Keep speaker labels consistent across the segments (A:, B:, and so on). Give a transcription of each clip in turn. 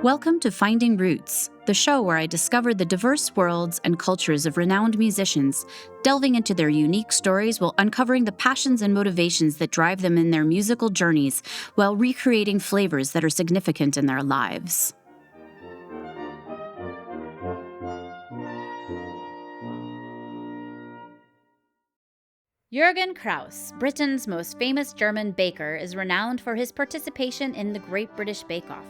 A: Welcome to Finding Roots, the show where I discover the diverse worlds and cultures of renowned musicians, delving into their unique stories while uncovering the passions and motivations that drive them in their musical journeys, while recreating flavors that are significant in their lives. Jürgen Krauss, Britain's most famous German baker, is renowned for his participation in the Great British Bake Off.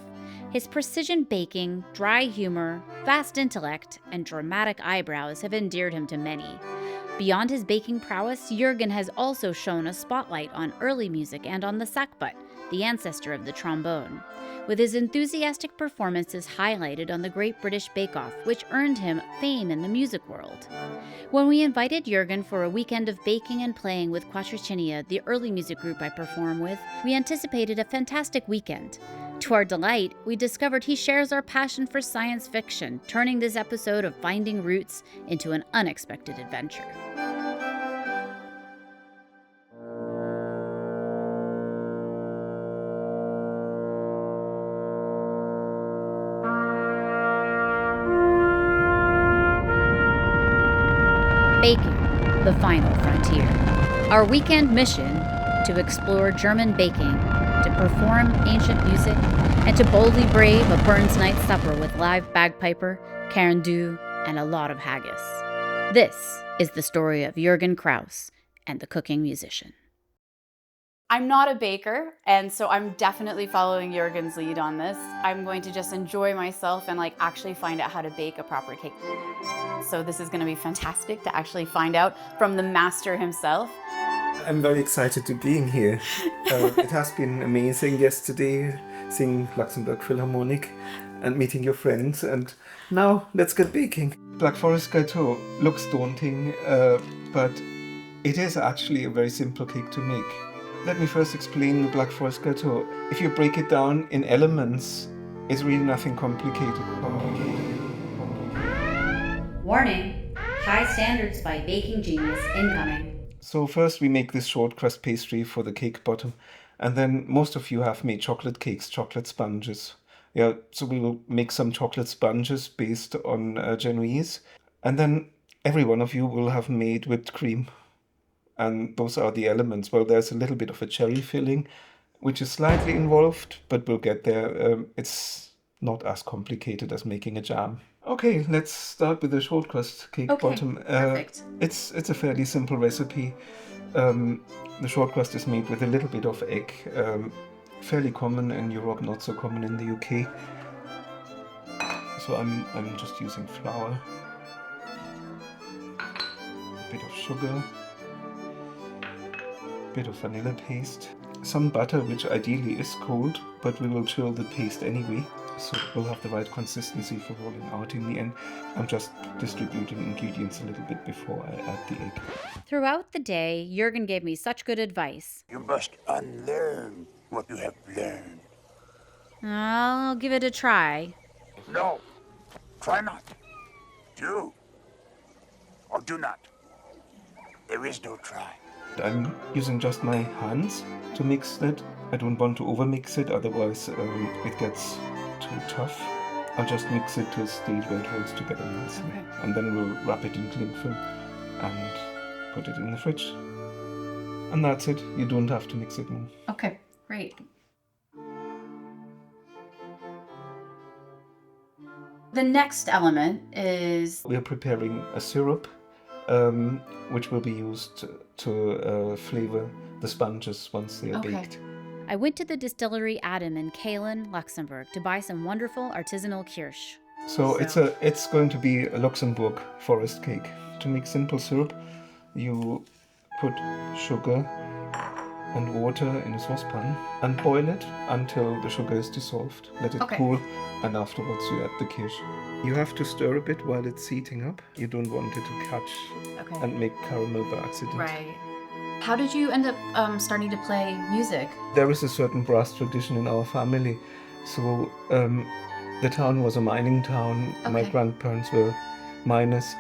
A: His precision baking, dry humor, vast intellect, and dramatic eyebrows have endeared him to many. Beyond his baking prowess, Jürgen has also shone a spotlight on early music and on the Sackbut, the ancestor of the trombone, with his enthusiastic performances highlighted on the Great British Bake Off, which earned him fame in the music world. When we invited Jürgen for a weekend of baking and playing with Quattrocinia, the early music group I perform with, we anticipated a fantastic weekend. To our delight, we discovered he shares our passion for science fiction, turning this episode of Finding Roots into an unexpected adventure. Baking, the final frontier. Our weekend mission: to explore German baking, to perform ancient music, and to boldly brave a Burns night supper with live bagpiper, cairndue, and a lot of haggis. This is the story of Jürgen Krauss and the cooking musician. I'm not a baker, and so I'm definitely following Jürgen's lead on this. I'm going to just enjoy myself and actually find out how to bake a proper cake. So this is going to be fantastic to actually find out from the master himself.
B: I'm very excited to being here. It has been amazing yesterday, seeing Luxembourg Philharmonic and meeting your friends, and now let's get baking. Black Forest Gâteau looks daunting, but it is actually a very simple cake to make. Let me first explain the Black Forest Gâteau. If you break it down in elements, it's really nothing complicated.
A: Warning, high standards by baking genius incoming.
B: So first we make this short crust pastry for the cake bottom, and then most of you have made chocolate cakes, chocolate sponges. Yeah, so we will make some chocolate sponges based on Genovese, and then every one of you will have made whipped cream. And those are the elements. Well, there's a little bit of a cherry filling, which is slightly involved, but we'll get there. It's not as complicated as making a jam. Okay, let's start with the short crust cake bottom.
A: Perfect.
B: It's a fairly simple recipe. The short crust is made with a little bit of egg. Fairly common in Europe, not so common in the UK. So I'm just using flour, a bit of sugar, a bit of vanilla paste, some butter, which ideally is cold, but we will chill the paste anyway, so we'll have the right consistency for rolling out in the end. I'm just distributing ingredients a little bit before I add the egg.
A: Throughout the day, Jürgen gave me such good advice.
C: You must unlearn what you have learned.
A: I'll give it a try.
C: No, try not. Do or do not. There is no try.
B: I'm using just my hands to mix that. I don't want to overmix it, otherwise it gets too tough. I'll just mix it to a state where it holds together nicely.
A: Okay.
B: And then we'll wrap it in cling film and put it in the fridge. And that's it. You don't have to mix it more.
A: Okay, great. The next element is...
B: We're preparing a syrup, which will be used to flavor the sponges once they are baked.
A: I went to the distillery Adam in Kalen, Luxembourg, to buy some wonderful artisanal kirsch.
B: So it's going to be a Luxembourg forest cake. To make simple syrup, you put sugar and water in a saucepan and boil it until the sugar is dissolved. Let it cool, and afterwards you add the kirsch. You have to stir a bit while it's heating up. You don't want it to catch and make caramel by accident.
A: Right. How did you end up starting to play music?
B: There is a certain brass tradition in our family. So the town was a mining town. My grandparents were miners.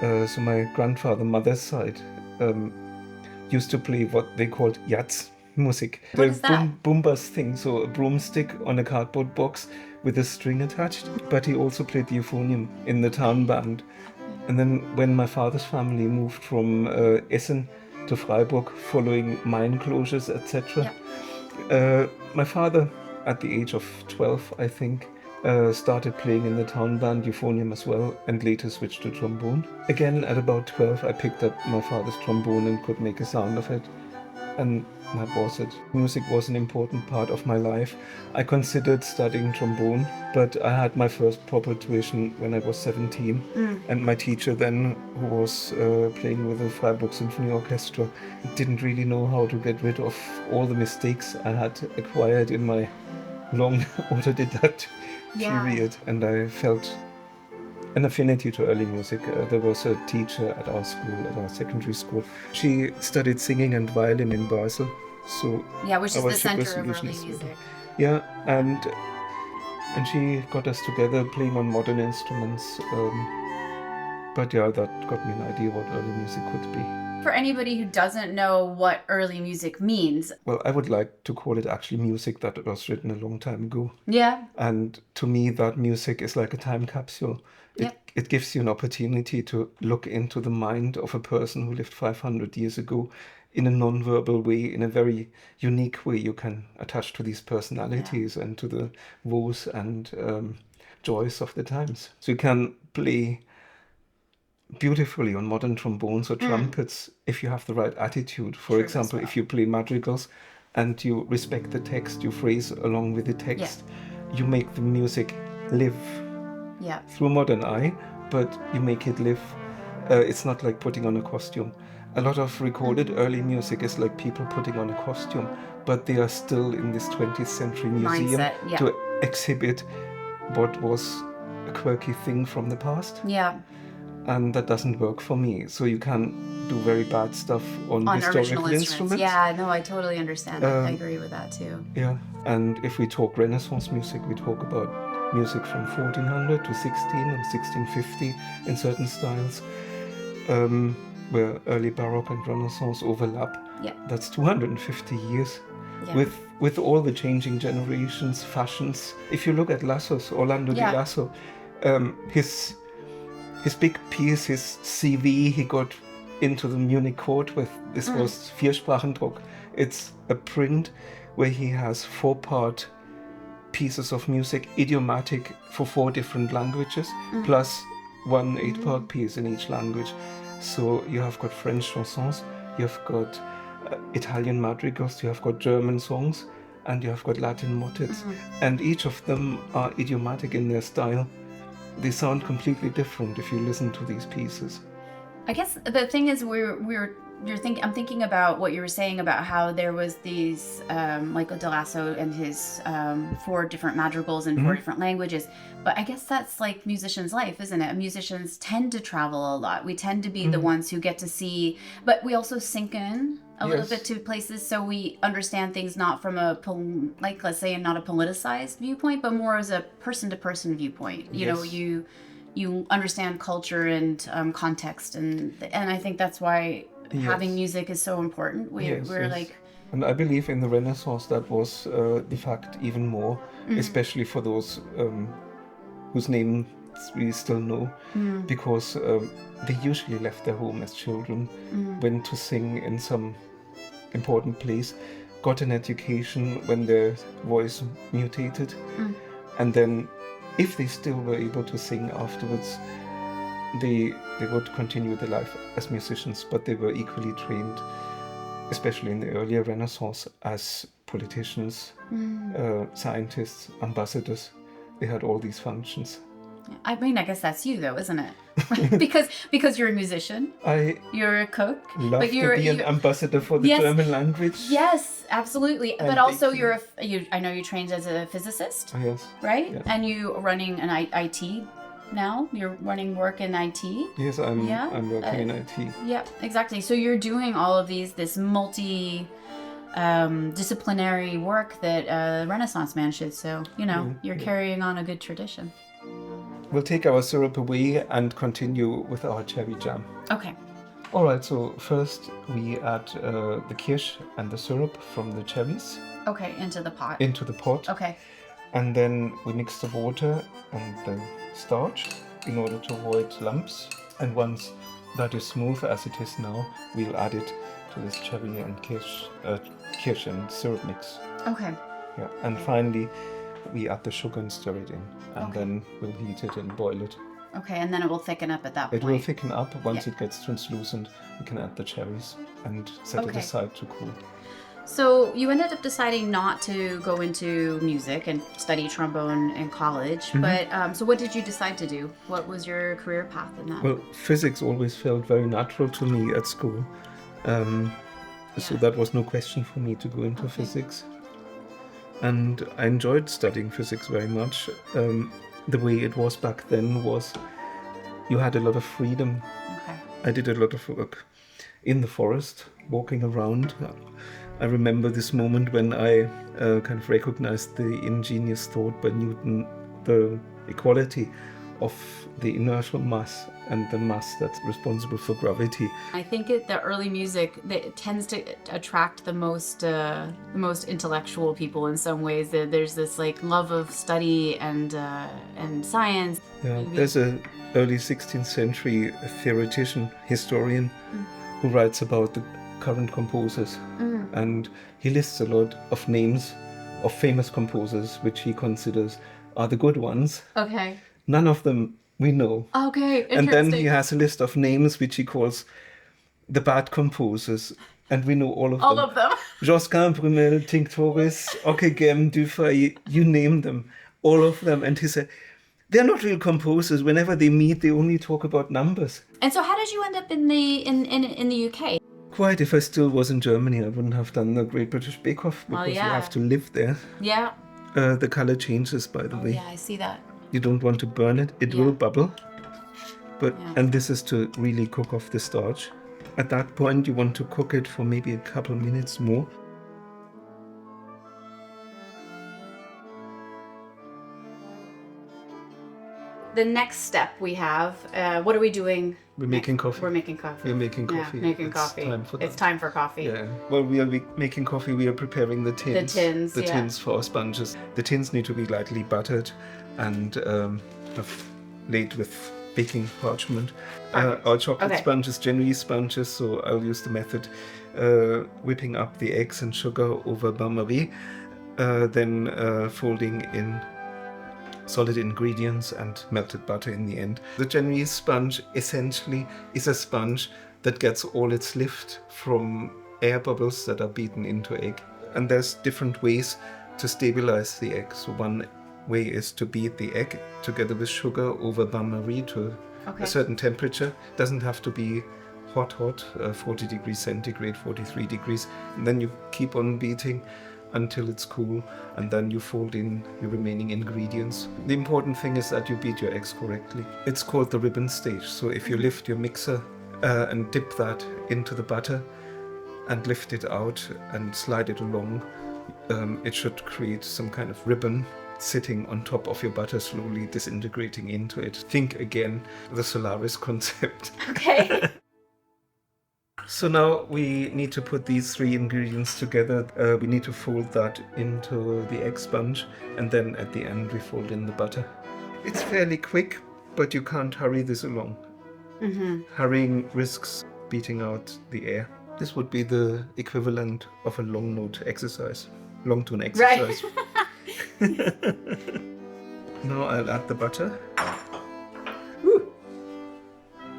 B: So my grandfather, mother's side, used to play what they called yats. music.
A: What is that?
B: Boombass thing, so a broomstick on a cardboard box with a string attached. But he also played the euphonium in the town band. And then when my father's family moved from Essen to Freiburg following mine closures, etc., my father, at the age of 12, I think, started playing in the town band euphonium as well, and later switched to trombone. Again, at about 12, I picked up my father's trombone and could make a sound of it. And that was it. Music was an important part of my life. I considered studying trombone, but I had my first proper tuition when I was 17. And my teacher then, who was playing with the Freiburg Symphony Orchestra, didn't really know how to get rid of all the mistakes I had acquired in my long autodidact period. And I felt an affinity to early music. There was a teacher at our school, at our secondary school. She studied singing and violin in Basel. So
A: which is the center of early music.
B: Yeah, and she got us together playing on modern instruments. But yeah, that got me an idea what early music could be.
A: For anybody who doesn't know what early music means.
B: Well, I would like to call it actually music that was written a long time ago.
A: Yeah.
B: And to me, that music is like a time capsule. It gives you an opportunity to look into the mind of a person who lived 500 years ago in a non-verbal way, in a very unique way. You can attach to these personalities and to the woes and joys of the times. So you can play beautifully on modern trombones or trumpets if you have the right attitude. For example, if you play madrigals and you respect the text, you phrase along with the text, you make the music live through modern eye, but you make it live. It's not like putting on a costume. A lot of recorded early music is like people putting on a costume, but they are still in this 20th century museum to exhibit what was a quirky thing from the past.
A: Yeah.
B: And that doesn't work for me. So you can do very bad stuff on historical instruments.
A: Yeah, no, I totally understand. I agree with that too.
B: Yeah, and if we talk Renaissance music, we talk about music from 1400 to 16 and 1650 in certain styles, where early Baroque and Renaissance overlap.
A: Yeah.
B: That's 250 years. Yeah. With all the changing generations, fashions. If you look at Lasso's, Orlando di Lasso, his big piece, his CV, he got into the Munich court with, this was Viersprachendruck. It's a print where he has 4-part pieces of music, idiomatic for 4 different languages, plus 1 8-part piece in each language. So you have got French chansons, you have got Italian madrigals, you have got German songs, and you have got Latin motets. And each of them are idiomatic in their style. They sound completely different if you listen to these pieces.
A: I guess the thing is, I'm thinking about what you were saying about how there was these like De Lasso and his 4 different madrigals in 4 different languages. But I guess that's like musicians' life, isn't it? Musicians tend to travel a lot. We tend to be the ones who get to see, but we also sink in a little bit to places, so we understand things not from a let's say not a politicized viewpoint, but more as a person-to-person viewpoint. You know, you understand culture and context, and I think that's why having music is so important. We're like,
B: and I believe in the Renaissance that was the fact even more, especially for those whose names we still know, because they usually left their home as children, went to sing in some important place, got an education when their voice mutated, and then if they still were able to sing afterwards, they would continue their life as musicians, but they were equally trained, especially in the earlier Renaissance, as politicians, scientists, ambassadors. They had all these functions.
A: I mean, I guess that's you, though, isn't it? because you're a musician. You're a cook.
B: Love to be an ambassador for the German language.
A: Yes, absolutely. But also, I know you trained as a physicist.
B: Yes.
A: Right?
B: Yeah.
A: And you are running an IT now. You're running work in IT.
B: Yes, I'm working in IT.
A: Yeah, exactly. So you're doing all of this multi disciplinary work that a Renaissance man should. So, you're carrying on a good tradition.
B: We'll take our syrup away and continue with our cherry jam.
A: Okay.
B: All right, so first we add the kirsch and the syrup from the cherries
A: Okay, into the pot.
B: into the pot.
A: Okay.
B: And then we mix the water and the starch in order to avoid lumps. And once that is smooth as it is now, we'll add it to this cherry and kirsch and syrup mix.
A: Okay.
B: Yeah. And finally, we add the sugar and stir it in. And
A: Okay.
B: then we'll heat it and boil it.
A: Okay, and then it will thicken up at that point.
B: It will thicken up. Once
A: Yeah.
B: it gets translucent, we can add the cherries and set it
A: Okay.
B: aside to cool.
A: So you ended up deciding not to go into music and study trombone in college, but so what did you decide to do? What was your career path in that?
B: Well, physics always felt very natural to me at school. So that was no question for me to go into physics. And I enjoyed studying physics very much. The way it was back then was you had a lot of freedom.
A: Okay.
B: I did a lot of work in the forest, walking around. I remember this moment when I kind of recognized the ingenious thought by Newton, the equality of the inertial mass and the mass that's responsible for gravity.
A: I think the early music that tends to attract the most intellectual people in some ways. There's this like love of study and science.
B: Yeah, there's a early 16th century theoretician, historian, who writes about the current composers, and he lists a lot of names of famous composers which he considers are the good ones.
A: Okay.
B: None of them we know.
A: Okay, interesting.
B: And then he has a list of names which he calls the bad composers, and we know all of them.
A: All of them.
B: Josquin, Brunel, Tinctoris, Ockeghem, Dufay, you name them, all of them. And he said, they're not real composers. Whenever they meet, they only talk about numbers.
A: And so how did you end up in the UK?
B: Quite, if I still was in Germany, I wouldn't have done the Great British Bake Off, because you
A: yeah.
B: have to live there.
A: Yeah.
B: The color changes, by the way.
A: Yeah, I see that.
B: You don't want to burn it. It will bubble. But and this is to really cook off the starch. At that point, you want to cook it for maybe a couple minutes more.
A: The next step we have, what are we doing?
B: We're making coffee.
A: We're making coffee.
B: We're making coffee.
A: Yeah, making
B: It's
A: coffee.
B: time for
A: It's
B: that.
A: time for coffee.
B: Yeah. While we are making coffee, we are preparing the tins.
A: The tins
B: for our sponges. The tins need to be lightly buttered and laid with baking parchment. Our chocolate sponges, Genovese sponges, so I'll use the method whipping up the eggs and sugar over bain-marie, then folding in solid ingredients and melted butter in the end. The Genovese sponge essentially is a sponge that gets all its lift from air bubbles that are beaten into egg. And there's different ways to stabilize the egg. So one way is to beat the egg together with sugar over bain-marie to a certain temperature. Doesn't have to be hot, 40 degrees centigrade, 43 degrees. And then you keep on beating until it's cool, and then you fold in your remaining ingredients. The important thing is that you beat your eggs correctly. It's called the ribbon stage. So if you lift your mixer and dip that into the butter and lift it out and slide it along, it should create some kind of ribbon sitting on top of your butter, slowly disintegrating into it. Think again the Solaris concept.
A: Okay.
B: So now we need to put these three ingredients together. We need to fold that into the egg sponge, and then at the end we fold in the butter. It's fairly quick, but you can't hurry this along. Hurrying risks beating out the air. This would be the equivalent of a long note exercise. Long tone exercise.
A: Right.
B: Now I'll add the butter. Woo.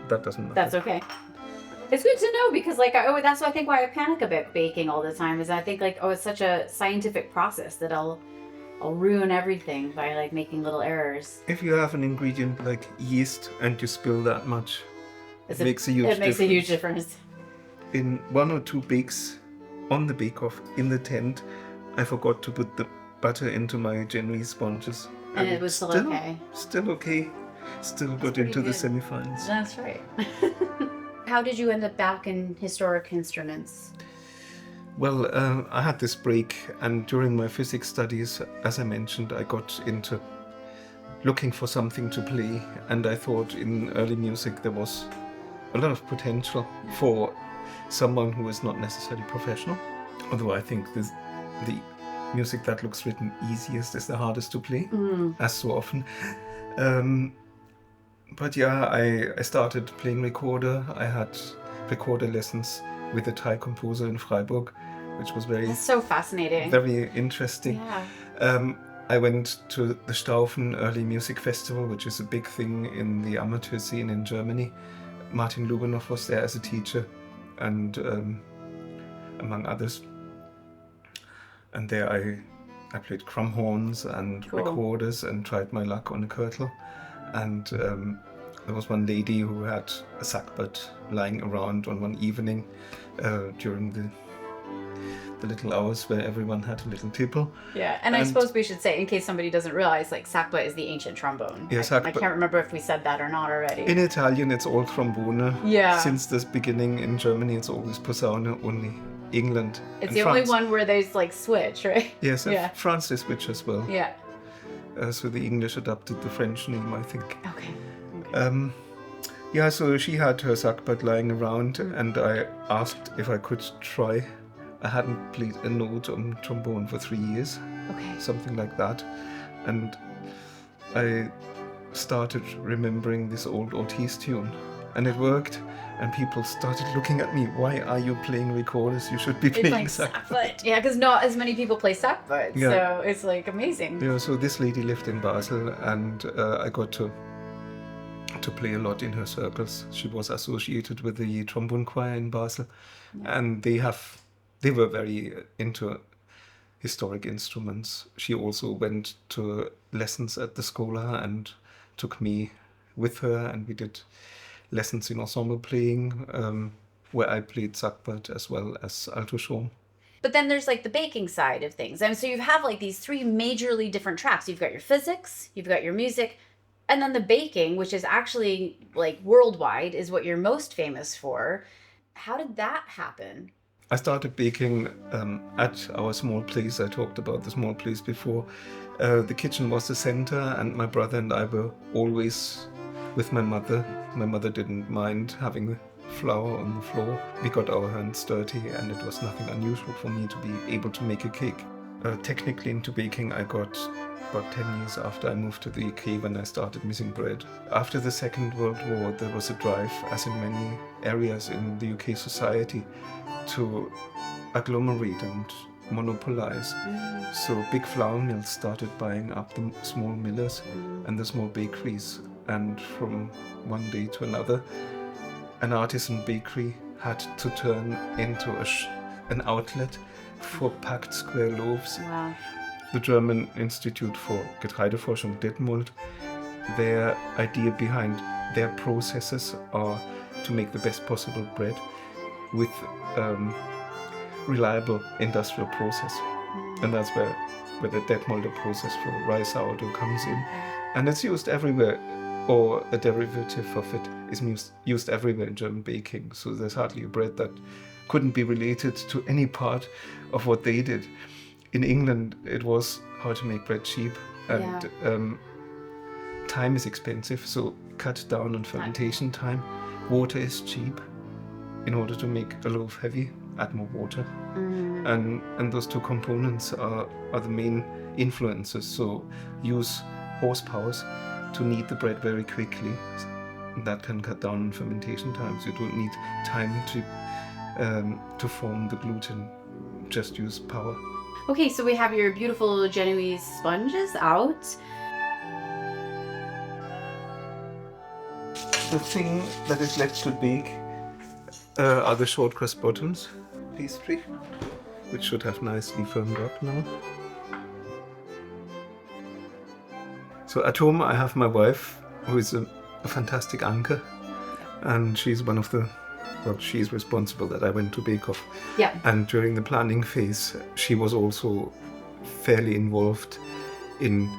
B: That doesn't matter.
A: That's okay. It's good to know because, like, that's I think why I panic a bit baking all the time. Is I think like, it's such a scientific process that I'll ruin everything by like making little errors.
B: If you have an ingredient like yeast and you spill that much, it makes a huge difference.
A: It makes a huge difference.
B: In 1 or 2 bakes on the bake-off in the tent, I forgot to put the butter into my Genovese sponges.
A: And it was still okay.
B: Still okay. Still got into the semi-finals.
A: That's right. How did you end up back in historic instruments?
B: Well, I had this break, and during my physics studies, as I mentioned, I got into looking for something to play, and I thought in early music there was a lot of potential for someone who is not necessarily professional. Although I think the music that looks written easiest is the hardest to play, as so often. But yeah, I started playing recorder. I had recorder lessons with a Thai composer in Freiburg, which was
A: That's so fascinating.
B: very interesting.
A: Yeah.
B: I went to the Staufen Early Music Festival, which is a big thing in the amateur scene in Germany. Martin Lubanow was there as a teacher, and among others. And there I played crumb horns and recorders and tried my luck on a kirtle. And there was one lady who had a sackbut lying around on one evening during the little hours where everyone had a little tipple.
A: Yeah, and I suppose we should say, in case somebody doesn't realize, like sackbut is the ancient trombone.
B: Yeah,
A: I can't remember if we said that or not already.
B: In Italian, it's all trombone.
A: Yeah.
B: Since the beginning, in Germany, it's always posaune. Only England.
A: It's
B: and
A: the
B: France.
A: only one where there's like switch, right?
B: Yes,
A: Yeah.
B: France they switch as well.
A: Yeah.
B: So the English adopted the French name, I think.
A: Okay.
B: Yeah, so she had her sackbut lying around, and I asked if I could try. I hadn't played a note on trombone for 3 years,
A: Okay.
B: something like that. And I started remembering this old Ortiz tune, and it worked. And people started looking at me, why are you playing recorders? You should be
A: It's
B: playing
A: like sackbut. Yeah, because not as many people play sackbut,
B: Yeah.
A: so it's like amazing.
B: Yeah, so this lady lived in Basel, and I got to play a lot in her circles. She was associated with the trombone choir in Basel, and they were very into historic instruments. She also went to lessons at the Schola and took me with her, and we did lessons in ensemble playing, where I played sackbut as well as alto shawm.
A: But then there's like the baking side of things. And so you have like these three majorly different tracks. You've got your physics, you've got your music, and then the baking, which is actually like worldwide, is what you're most famous for. How did that happen?
B: I started baking at our small place. I talked about the small place before. The kitchen was the center, and my brother and I were always with my mother. My mother didn't mind having flour on the floor. We got our hands dirty, and it was nothing unusual for me to be able to make a cake. Technically into baking I got about 10 years after I moved to the UK, when I started missing bread. After the Second World War, there was a drive, as in many areas in the UK society, to agglomerate and monopolize. So big flour mills started buying up the small millers and the small bakeries, and from one day to another, an artisan bakery had to turn into an outlet for packed square loaves.
A: Wow.
B: The German Institute for Getreideforschung Detmold, their idea behind their processes are to make the best possible bread with reliable industrial process. And that's where the Detmolder process for rice sourdough comes in. And it's used everywhere, or a derivative of it is used everywhere in German baking. So there's hardly a bread that couldn't be related to any part of what they did. In England, it was how to make bread cheap, and time is expensive, so cut down on fermentation time. Water is cheap. In order to make a loaf heavy, add more water. And those two components are the main influences. So use horsepowers to knead the bread very quickly. That can cut down on fermentation time, so you don't need time to form the gluten. Just use power.
A: Okay, so we have your beautiful Genovese sponges out.
B: The thing that is left to bake are the shortcrust bottoms pastry, which should have nicely firmed up now. So at home I have my wife, who is a fantastic anchor, and she's one of the, well, she's responsible that I went to Bake Off.
A: Yeah.
B: And during the planning phase, she was also fairly involved in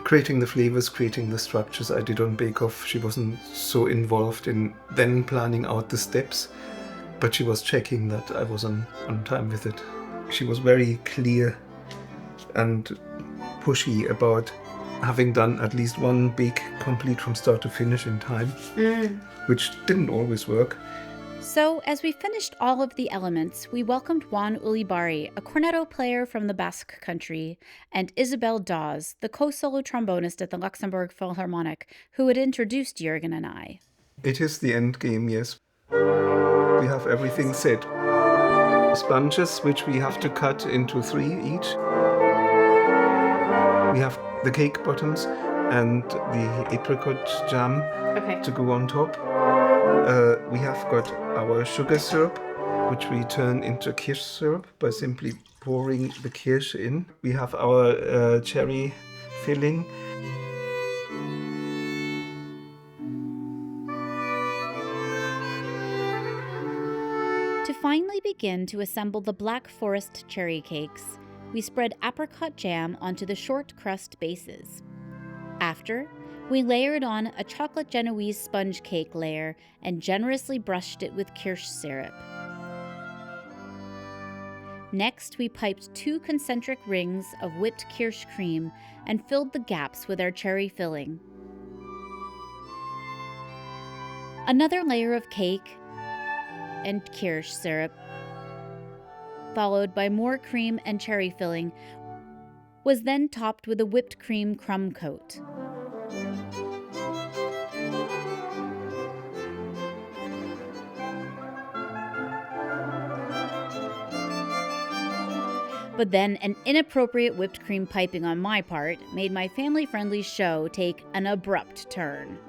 B: creating the flavors, creating the structures I did on Bake Off. She wasn't so involved in then planning out the steps, but she was checking that I was on time with it. She was very clear and pushy about having done at least one bake complete from start to finish in time, which didn't always work.
A: So, as we finished all of the elements, we welcomed Juan Ulibarri, a cornetto player from the Basque Country, and Isobel Daws, the co-solo trombonist at the Luxembourg Philharmonic, who had introduced Jürgen and I.
B: It is the end game, yes. We have everything set. Sponges, which we have to cut into 3 each. We have the cake bottoms and the apricot jam to go on top. We have got our sugar syrup, which we turn into kirsch syrup by simply pouring the kirsch in. We have our cherry filling.
A: To finally begin to assemble the Black Forest cherry cakes, we spread apricot jam onto the short-crust bases. After, we layered on a chocolate Genovese sponge cake layer and generously brushed it with kirsch syrup. Next, we piped 2 concentric rings of whipped kirsch cream and filled the gaps with our cherry filling. Another layer of cake and kirsch syrup, followed by more cream and cherry filling, was then topped with a whipped cream crumb coat. But then an inappropriate whipped cream piping on my part made my family-friendly show take an abrupt turn.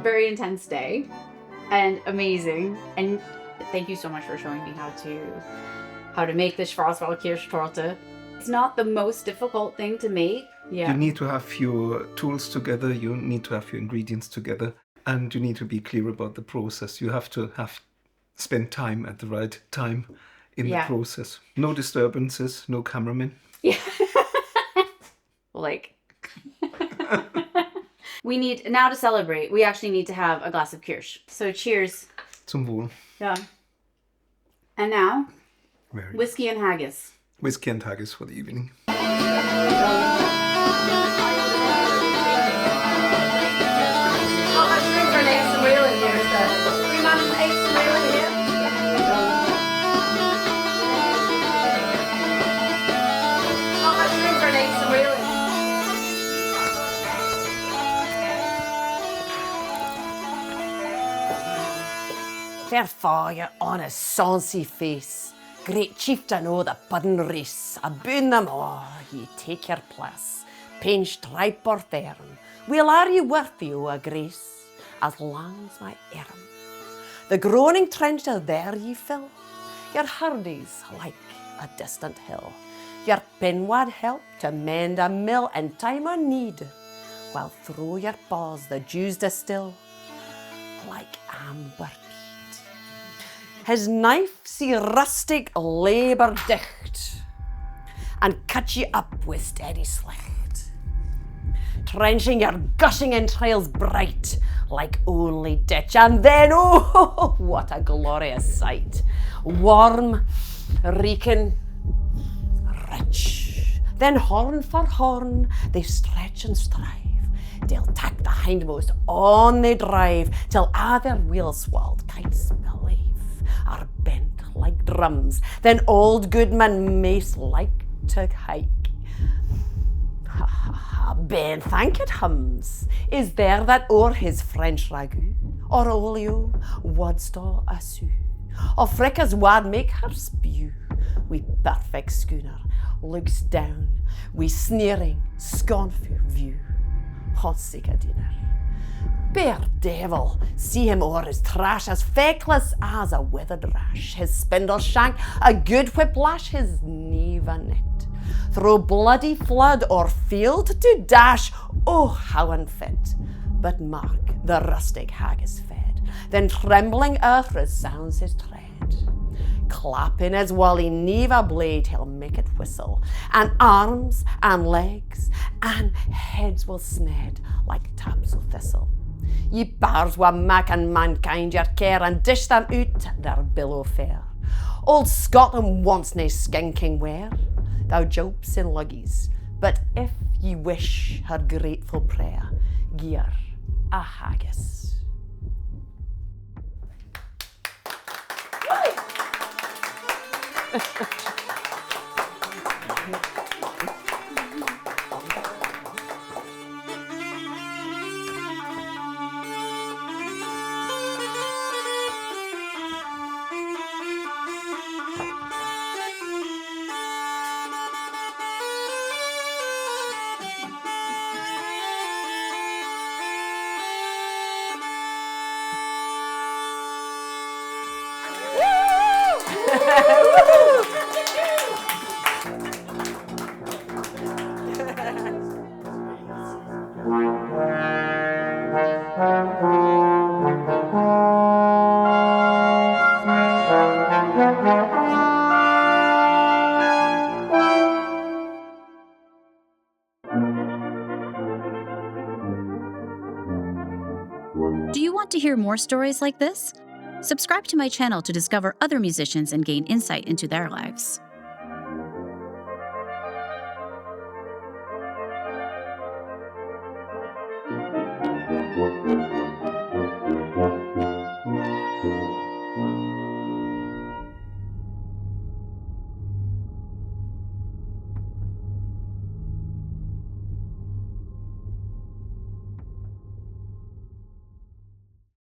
A: Very intense day and amazing, and thank you so much for showing me how to make the Schwarzwälder Kirschtorte. It's not the most difficult thing to make.
B: You need to have your tools together, you need to have your ingredients together, and you need to be clear about the process. You have to spend time at the right time in the process. No disturbances, no cameramen.
A: Yeah. Like we need, now to celebrate, we actually need to have a glass of kirsch. So cheers.
B: Zum Wohl.
A: Yeah. And now, whiskey and haggis.
B: Whiskey and haggis for the evening.
D: Fair fa your honest, sonsy face, great chieftain o' the puddin' race, aboon them all, ye take your place, pinch, tripe or firm, well are ye worthy o' a grace, as lang's my arm. The groaning trench of there ye fill, your hardies like a distant hill, your pinwad help to mend a mill in time o' need, while through your paws the dews distill, like amber. His knife see rustic labour dicht, and cut ye up with steady slicht, trenching your gushing entrails bright, like only ditch, and then, oh, what a glorious sight! Warm, reeking, rich, then horn for horn, they stretch and strive, they'll tack the hindmost on they drive, till a' their wheel-swalled kites believe are bent like drums, then old goodman mace like to hike. Ha ha ha, ben thank it hums, is there that o'er his French ragout, or olio, wadstaw a sou, or frickas wad make her spew, we perfect schooner looks down, we sneering, scornful view, hot sick a dinner. Bear devil, see him o'er his trash, as feckless as a withered rash, his spindle shank, a good whiplash, his knave a net, through bloody flood or field to dash, oh how unfit, but mark the rustic haggis fed, then trembling earth resounds his tread. clapping his woolly neva blade, he'll make it whistle, and arms and legs and heads will sned like taps o' thistle. Ye bars wa mak and mankind your care and dish them out their billow fair. Old Scotland wants nae skinking wear, thou jopes in luggies, but if ye wish her grateful prayer, gie her a haggis.
A: Do you want to hear more stories like this? Subscribe to my channel to discover other musicians and gain insight into their lives.